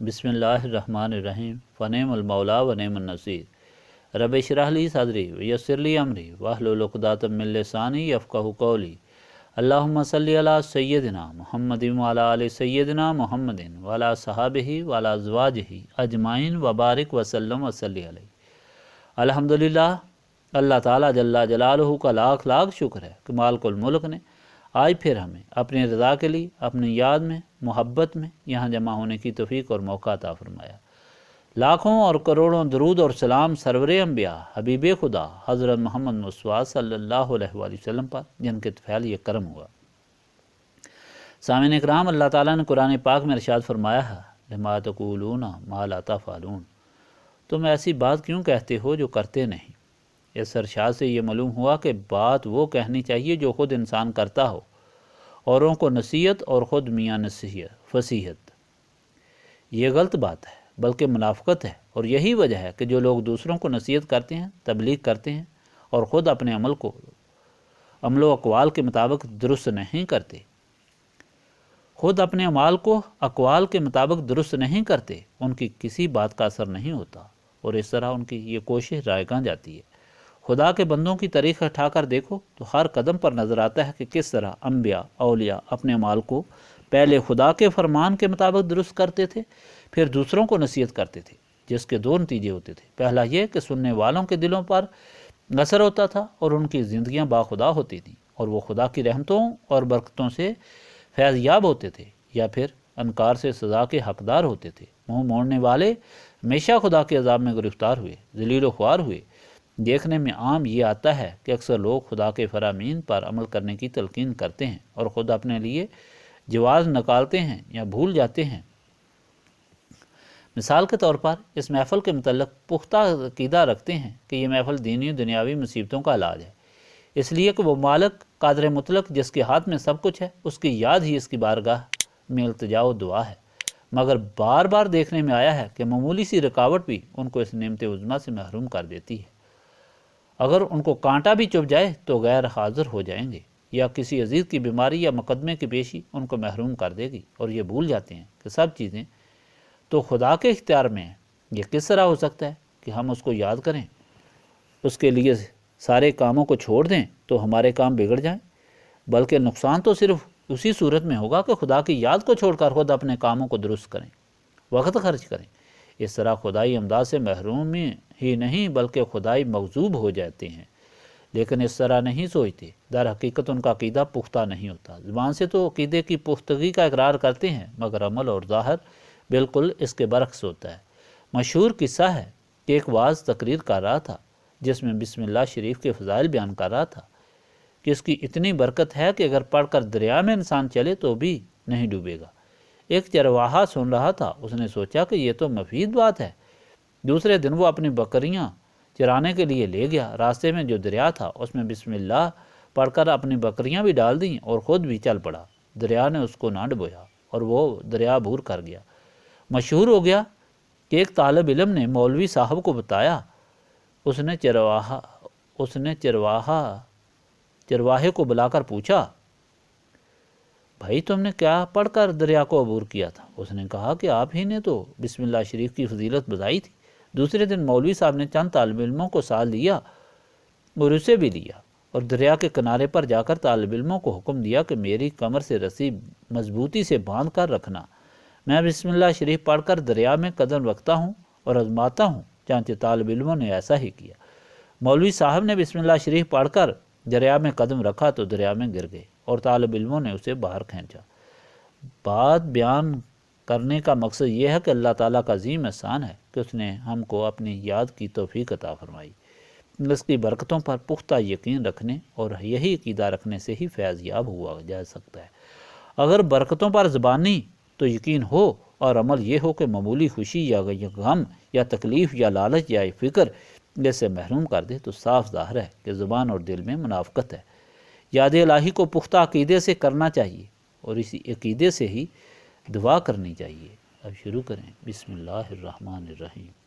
بسم اللہ الرحمن الرحیم فنعم المولا ونعم النصیر رب اشرح لی صدری ویسر لی امری واحلل عقدۃ من لسانی یفقہوا قولی اللہم صلی علی سیدنا محمد وعلی آل سیدنا محمد وعلی صحابہ وعلی ازواجہ اجمعین وبارک وسلم وصلی علیہ۔ الحمدللہ، اللہ تعالیٰ جل جلالہ کا لاکھ لاکھ شکر ہے کہ مالک الملک نے آج پھر ہمیں اپنی رضا کے لیے اپنی یاد میں محبت میں یہاں جمع ہونے کی توفیق اور موقع عطا فرمایا۔ لاکھوں اور کروڑوں درود اور سلام سرور انبیاء حبیب خدا حضرت محمد مصطفیٰ صلی اللہ علیہ وآلہ وسلم پر، جن کے فعل یہ کرم ہوا۔ سامعین اکرام، اللہ تعالیٰ نے قرآن پاک میں ارشاد فرمایا ہے لما تقولون ما لا تفعلون، تم ایسی بات کیوں کہتے ہو جو کرتے نہیں۔ اس ارشاد سے یہ معلوم ہوا کہ بات وہ کہنی چاہیے جو خود انسان کرتا ہو، اوروں کو نصیحت اور خود میاں نصیحت فصیحت۔ یہ غلط بات ہے بلکہ منافقت ہے، اور یہی وجہ ہے کہ جو لوگ دوسروں کو نصیحت کرتے ہیں، تبلیغ کرتے ہیں، اور خود اپنے عمل و اقوال کے مطابق درست نہیں کرتے، خود اپنے اعمال کو اقوال کے مطابق درست نہیں کرتے، ان کی کسی بات کا اثر نہیں ہوتا، اور اس طرح ان کی یہ کوشش رائگاں جاتی ہے۔ خدا کے بندوں کی تاریخ اٹھا کر دیکھو تو ہر قدم پر نظر آتا ہے کہ کس طرح انبیاء اولیاء اپنے اعمال کو پہلے خدا کے فرمان کے مطابق درست کرتے تھے، پھر دوسروں کو نصیحت کرتے تھے، جس کے دو نتیجے ہوتے تھے۔ پہلا یہ کہ سننے والوں کے دلوں پر اثر ہوتا تھا اور ان کی زندگیاں باخدا ہوتی تھیں، اور وہ خدا کی رحمتوں اور برکتوں سے فیض یاب ہوتے تھے، یا پھر انکار سے سزا کے حقدار ہوتے تھے۔ منہ موڑنے والے ہمیشہ خدا کے عذاب میں گرفتار ہوئے، ذلیل و خوار ہوئے۔ دیکھنے میں عام یہ آتا ہے کہ اکثر لوگ خدا کے فرامین پر عمل کرنے کی تلقین کرتے ہیں اور خود اپنے لیے جواز نکالتے ہیں یا بھول جاتے ہیں۔ مثال کے طور پر اس محفل کے متعلق پختہ عقیدہ رکھتے ہیں کہ یہ محفل دینی و دنیاوی مصیبتوں کا علاج ہے، اس لیے کہ وہ مالک قادر مطلق جس کے ہاتھ میں سب کچھ ہے، اس کی یاد ہی اس کی بارگاہ میں التجا و دعا ہے۔ مگر بار بار دیکھنے میں آیا ہے کہ معمولی سی رکاوٹ بھی ان کو اس نعمت عظمیٰ سے محروم کر دیتی ہے۔ اگر ان کو کانٹا بھی چبھ جائے تو غیر حاضر ہو جائیں گے، یا کسی عزیز کی بیماری یا مقدمے کی پیشی ان کو محروم کر دے گی، اور یہ بھول جاتے ہیں کہ سب چیزیں تو خدا کے اختیار میں ہیں۔ یہ کس طرح ہو سکتا ہے کہ ہم اس کو یاد کریں، اس کے لیے سارے کاموں کو چھوڑ دیں تو ہمارے کام بگڑ جائیں؟ بلکہ نقصان تو صرف اسی صورت میں ہوگا کہ خدا کی یاد کو چھوڑ کر خود اپنے کاموں کو درست کریں، وقت خرچ کریں۔ اس طرح خدائی امداد سے محروم ہی نہیں بلکہ خدائی مغضوب ہو جاتے ہیں، لیکن اس طرح نہیں سوچتے۔ در حقیقت ان کا عقیدہ پختہ نہیں ہوتا۔ زبان سے تو عقیدے کی پختگی کا اقرار کرتے ہیں، مگر عمل اور ظاہر بالکل اس کے برعکس ہوتا ہے۔ مشہور قصہ ہے کہ ایک واعظ تقریر کر رہا تھا جس میں بسم اللہ شریف کے فضائل بیان کر رہا تھا کہ اس کی اتنی برکت ہے کہ اگر پڑھ کر دریا میں انسان چلے تو بھی نہیں ڈوبے گا۔ ایک چرواہا سن رہا تھا، اس نے سوچا کہ یہ تو مفید بات ہے۔ دوسرے دن وہ اپنی بکریاں چرانے کے لیے لے گیا۔ راستے میں جو دریا تھا اس میں بسم اللہ پڑھ کر اپنی بکریاں بھی ڈال دیں اور خود بھی چل پڑا۔ دریا نے اس کو نہ ڈبویا اور وہ دریا عبور کر گیا۔ مشہور ہو گیا کہ ایک طالب علم نے مولوی صاحب کو بتایا۔ اس نے چرواہے کو بلا کر پوچھا، بھائی تم نے کیا پڑھ کر دریا کو عبور کیا تھا؟ اس نے کہا کہ آپ ہی نے تو بسم اللہ شریف کی فضیلت بتائی تھی۔ دوسرے دن مولوی صاحب نے چند طالب علموں کو ساتھ لیا اور اسے بھی لیا، اور دریا کے کنارے پر جا کر طالب علموں کو حکم دیا کہ میری کمر سے رسی مضبوطی سے باندھ کر رکھنا، میں بسم اللہ شریف پڑھ کر دریا میں قدم رکھتا ہوں اور آزماتا ہوں۔ چنانچہ طالب علموں نے ایسا ہی کیا۔ مولوی صاحب نے بسم اللہ شریف پڑھ کر دریا میں قدم رکھا تو دریا میں گر گئے اور طالب علموں نے اسے باہر کھینچا۔ بات بیان کرنے کا مقصد یہ ہے کہ اللہ تعالیٰ کا عظیم احسان ہے کہ اس نے ہم کو اپنی یاد کی توفیق عطا فرمائی۔ اس کی برکتوں پر پختہ یقین رکھنے اور یہی عقیدہ رکھنے سے ہی فیض یاب ہوا جا سکتا ہے۔ اگر برکتوں پر زبانی تو یقین ہو اور عمل یہ ہو کہ معمولی خوشی یا غم یا تکلیف یا لالچ یا فکر جیسے محروم کر دے تو صاف ظاہر ہے کہ زبان اور دل میں منافقت ہے۔ یاد الہی کو پختہ عقیدے سے کرنا چاہیے اور اسی عقیدے سے ہی دعا کرنی چاہیے۔ اب شروع کریں۔ بسم اللہ الرحمن الرحیم۔